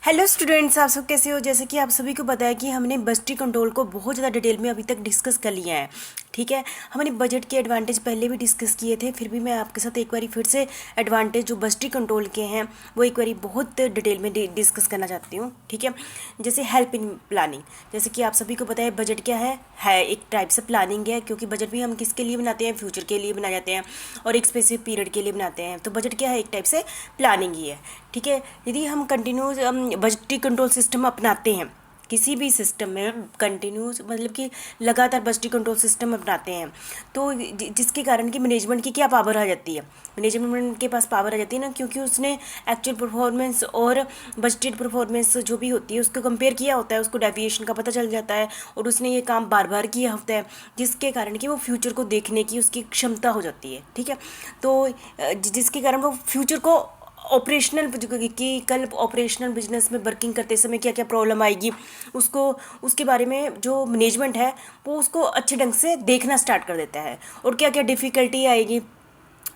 Hello students, आप सब कैसे हो। जैसे कि आप सभी को पता है कि हमने बजट कंट्रोल को बहुत ज़्यादा डिटेल में अभी तक डिस्कस कर लिया है। ठीक है, हमने बजट के एडवांटेज पहले भी डिस्कस किए थे, फिर भी मैं आपके साथ एक बारी फिर से एडवांटेज जो बजट कंट्रोल के हैं वो एक बारी बहुत डिटेल में डिस्कस करना चाहती हूँ। ठीक है, जैसे हेल्प इन प्लानिंग। जैसे कि आप सभी को पता है बजट क्या है एक टाइप से प्लानिंग है, क्योंकि बजट भी हम किसके लिए बनाते हैं, फ्यूचर के लिए बनाए जाते हैं और एक स्पेसिफिक पीरियड के लिए बनाते हैं। तो बजट क्या है, एक टाइप से प्लानिंग ही है। ठीक है, यदि हम कंटिन्यूस बजट कंट्रोल सिस्टम अपनाते हैं किसी भी सिस्टम में, कंटिन्यूस मतलब कि लगातार बजट कंट्रोल सिस्टम अपनाते हैं, तो जिसके कारण कि मैनेजमेंट की क्या पावर आ जाती है, मैनेजमेंट के पास पावर आ जाती है ना, क्योंकि उसने एक्चुअल परफॉर्मेंस और बजटेड परफॉर्मेंस जो भी होती है उसको कंपेयर किया होता है, उसको डेविएशन का पता चल जाता है और उसने ये काम बार बार किया होता है, जिसके कारण कि वो फ्यूचर को देखने की उसकी क्षमता हो जाती है। ठीक है, तो जिसके कारण वो फ्यूचर को ऑपरेशनल कि कल ऑपरेशनल बिजनेस में वर्किंग करते समय क्या क्या प्रॉब्लम आएगी उसको, उसके बारे में जो मैनेजमेंट है वो उसको अच्छे ढंग से देखना स्टार्ट कर देता है, और क्या क्या डिफ़िकल्टी आएगी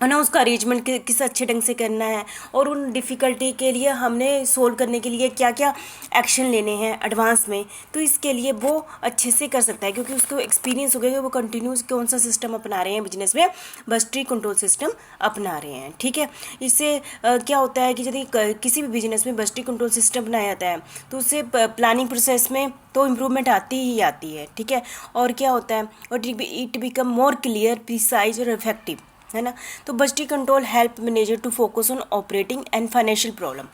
है ना, उसका अरेंजमेंट किस अच्छे ढंग से करना है, और उन डिफ़िकल्टी के लिए हमने सोल्व करने के लिए क्या क्या एक्शन लेने हैं एडवांस में, तो इसके लिए वो अच्छे से कर सकता है, क्योंकि उसको एक्सपीरियंस हो गया कि वो कंटिन्यूस कौन सा सिस्टम अपना रहे हैं बिजनेस में, बजट कंट्रोल सिस्टम अपना रहे हैं। ठीक है, इससे क्या होता है कि यदि किसी भी बिजनेस में बजट कंट्रोल सिस्टम बनाया जाता है तो उससे प्लानिंग प्रोसेस में तो इम्प्रूवमेंट आती ही आती है। ठीक है, और क्या होता है, और it become more clear, precise और इफेक्टिव, है ना। तो budget control help manager to focus on operating and financial problem.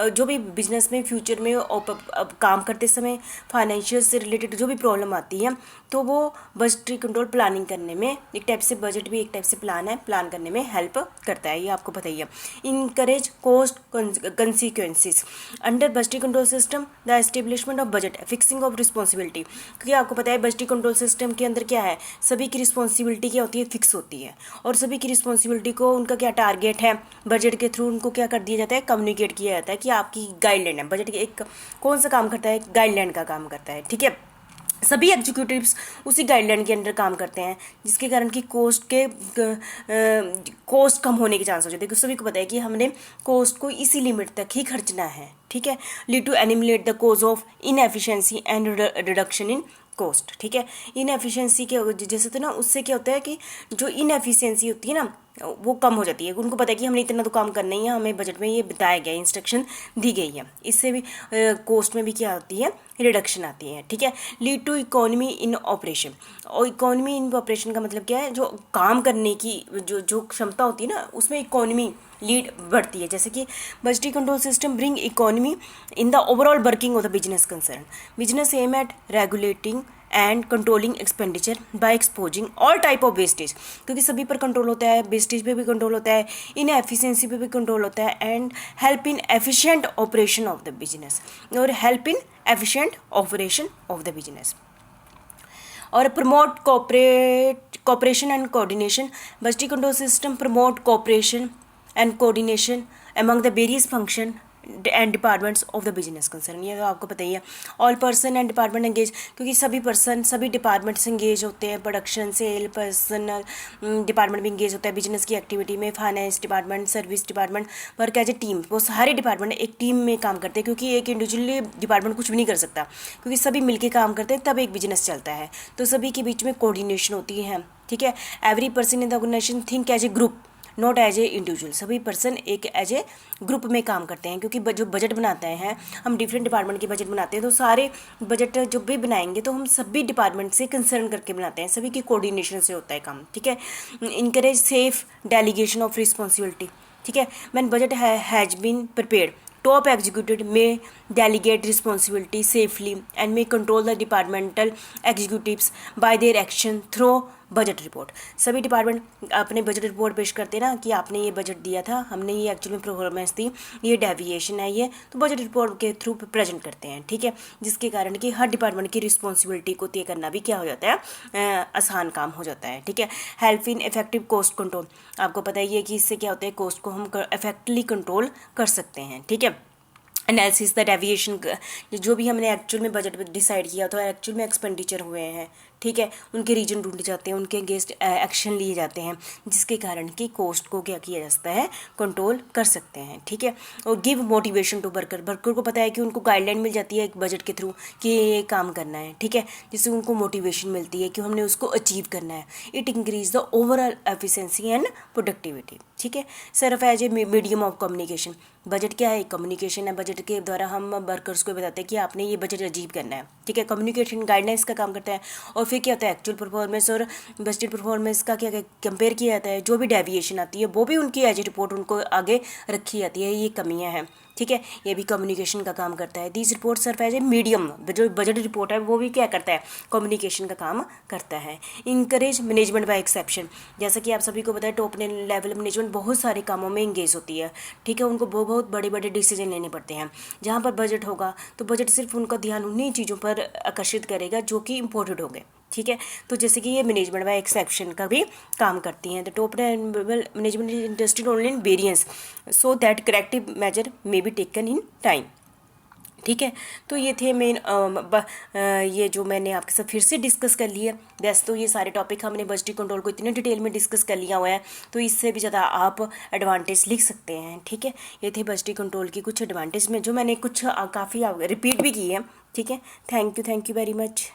जो भी बिजनेस में फ्यूचर में अब काम करते समय फाइनेंशियल से रिलेटेड जो भी प्रॉब्लम आती है, तो वो बजट कंट्रोल प्लानिंग करने में, एक टाइप से बजट भी एक टाइप से प्लान है, प्लान करने में हेल्प करता है, ये आपको पता ही है। Encourage cost consequences under budget control system, the establishment of budget, fixing of responsibility. क्योंकि आपको पता है बजट कंट्रोल सिस्टम के अंदर क्या है, सभी की रिस्पॉन्सिबिलिटी क्या होती है, फिक्स होती है, और सभी की रिस्पॉन्सिबिलिटी को उनका क्या टारगेट है बजट के थ्रू उनको क्या कर दिया जाता है, कम्युनिकेट किया जाता है कि आपकी गाइडलाइन है। बजट एक कौन सा काम करता है, गाइडलाइन का काम करता है। ठीक है, सभी एग्जीक्यूटिव्स उसी गाइडलाइन के अंडर काम करते हैं, जिसके कारण कि कॉस्ट कम होने के चांस हो जाते हैं, क्योंकि सभी को पता है कि हमने कॉस्ट को इसी लिमिट तक ही खर्चना है। ठीक है, लीड टू एनिमुलेट the cause of inefficiency and reduction in cost. ठीक है, इनएफिशिएंसी के जैसे तो ना, उससे क्या होता है कि जो इनएफिशिएंसी होती है ना वो कम हो जाती है। उनको पता है कि हमने इतना तो काम करना ही है, हमें बजट में ये बताया गया, इंस्ट्रक्शन दी गई है, इससे भी कॉस्ट में भी क्या होती है, रिडक्शन आती है। ठीक है, lead to economy in operation, और इकोनॉमी इन ऑपरेशन का मतलब क्या है, जो काम करने की जो क्षमता होती है ना, उसमें इकोनॉमी लीड बढ़ती है। जैसे कि budget control system bring economy in the overall working of the business concern. Business aim at regulating and controlling expenditure by exposing all type of wastage. क्योंकि सभी पर कंट्रोल होता है, वेस्टेज पे भी कंट्रोल होता है, इन एफिशिएंसी पे भी कंट्रोल होता है, and help in efficient operation of the business, और help in efficient operation of the business, और promote cooperation and coordination. Budget control system promote cooperation and coordination among the various function and departments of the business concern. ये तो आपको पता ही है। All person and department engage, क्योंकि सभी person सभी डिपार्टमेंट्स एंगेज होते हैं, प्रोडक्शन सेल पर्सनल डिपार्टमेंट भी एंगेज होता है बिजनेस की एक्टिविटी में, finance department, service department, work as a team. वो सारे डिपार्टमेंट एक टीम में काम करते हैं, क्योंकि एक इंडिविजुअली डिपार्टमेंट कुछ भी नहीं कर सकता, क्योंकि सभी मिलकर काम करते हैं तब एक बिजनेस चलता है। तो सभी के बीच में कोऑर्डिनेशन होती है। ठीक है, every person in the organisation think as a group not as a individual. सभी पर्सन एक एज ए ग्रुप में काम करते हैं, क्योंकि जो बजट बनाते हैं हम, डिफरेंट डिपार्टमेंट के बजट बनाते हैं, तो सारे बजट जो भी बनाएंगे तो हम सभी डिपार्टमेंट से कंसर्न करके बनाते हैं, सभी की कोऑर्डिनेशन से होता है काम। ठीक है, encourage safe delegation of responsibility. ठीक है, when budget has been prepared, top executive may delegate responsibility safely and may control the departmental executives by their action through budget report. सभी डिपार्टमेंट अपने बजट रिपोर्ट पेश करते हैं ना, कि आपने ये बजट दिया था, हमने ये एक्चुअल में परफॉर्मेंस दी, ये डेविएशन है, ये तो बजट रिपोर्ट के थ्रू प्रेजेंट करते हैं। ठीक है, जिसके कारण कि हर डिपार्टमेंट की रिस्पॉन्सिबिलिटी को तय करना भी क्या हो जाता है, आसान काम हो जाता है। ठीक है, help in effective cost control. आपको पता ही है कि इससे क्या होता है, कॉस्ट को हम इफेक्टली कंट्रोल कर सकते हैं। ठीक है, एनालिसिस द डेविएशन, जो भी हमने एक्चुअल में बजट डिसाइड किया तो एक्चुअल में एक्सपेंडिचर हुए हैं, ठीक है, उनके रीजन ढूंढे जाते हैं, उनके अगेंस्ट एक्शन लिए जाते हैं, जिसके कारण कि कॉस्ट को क्या किया जा सकता है, कंट्रोल कर सकते हैं। ठीक है, और give motivation to worker, worker को पता है कि उनको गाइडलाइन मिल जाती है एक बजट के थ्रू कि ये काम करना है। ठीक है, जिससे उनको मोटिवेशन मिलती है कि हमने उसको अचीव करना है। It increase the overall efficiency and productivity. ठीक है, serve as a medium of communication, budget क्या है, कम्युनिकेशन है। बजट के द्वारा हम वर्कर्स को बताते हैं कि आपने ये बजट अचीव करना है। ठीक है, कम्युनिकेशन गाइडलाइंस का काम करता है। और फिर क्या होता है, एक्चुअल परफॉर्मेंस और बजटेड परफॉर्मेंस का क्या कंपेयर किया जाता है। जो भी डेविएशन आती है वो भी उनकी एज ए रिपोर्ट उनको आगे रखी जाती है, ये कमियां हैं। ठीक है, ये भी कम्युनिकेशन का काम करता है। This report serve as a medium, जो बजट रिपोर्ट है वो भी क्या करता है, कम्युनिकेशन का काम करता है। इंकरेज मैनेजमेंट बाय एक्सेप्शन, जैसा कि आप सभी को पता है टॉप लेवल मैनेजमेंट बहुत सारे कामों में इंगेज होती है। ठीक है, उनको बहुत बड़े बड़े डिसीजन लेने पड़ते हैं। जहाँ पर बजट होगा तो बजट सिर्फ उनका ध्यान उन्हीं चीज़ों पर आकर्षित करेगा जो कि इम्पोर्टेंट होंगे। ठीक है, तो जैसे कि ये मैनेजमेंट बाय एक्सेप्शन का भी काम करती हैं। The top management is interested only in variance so that corrective measure may be taken in time. ठीक है, तो ये थे मेन ये जो मैंने आपके साथ फिर से डिस्कस कर लिया। वैसे तो ये सारे टॉपिक हमने बजटिंग कंट्रोल को इतने डिटेल में डिस्कस कर लिया हुआ है, तो इससे भी ज़्यादा आप एडवांटेज लिख सकते हैं। ठीक है, ये थे बजटिंग कंट्रोल की कुछ एडवांटेज में जो मैंने कुछ काफ़ी रिपीट भी की है। ठीक है, थैंक यू वेरी मच।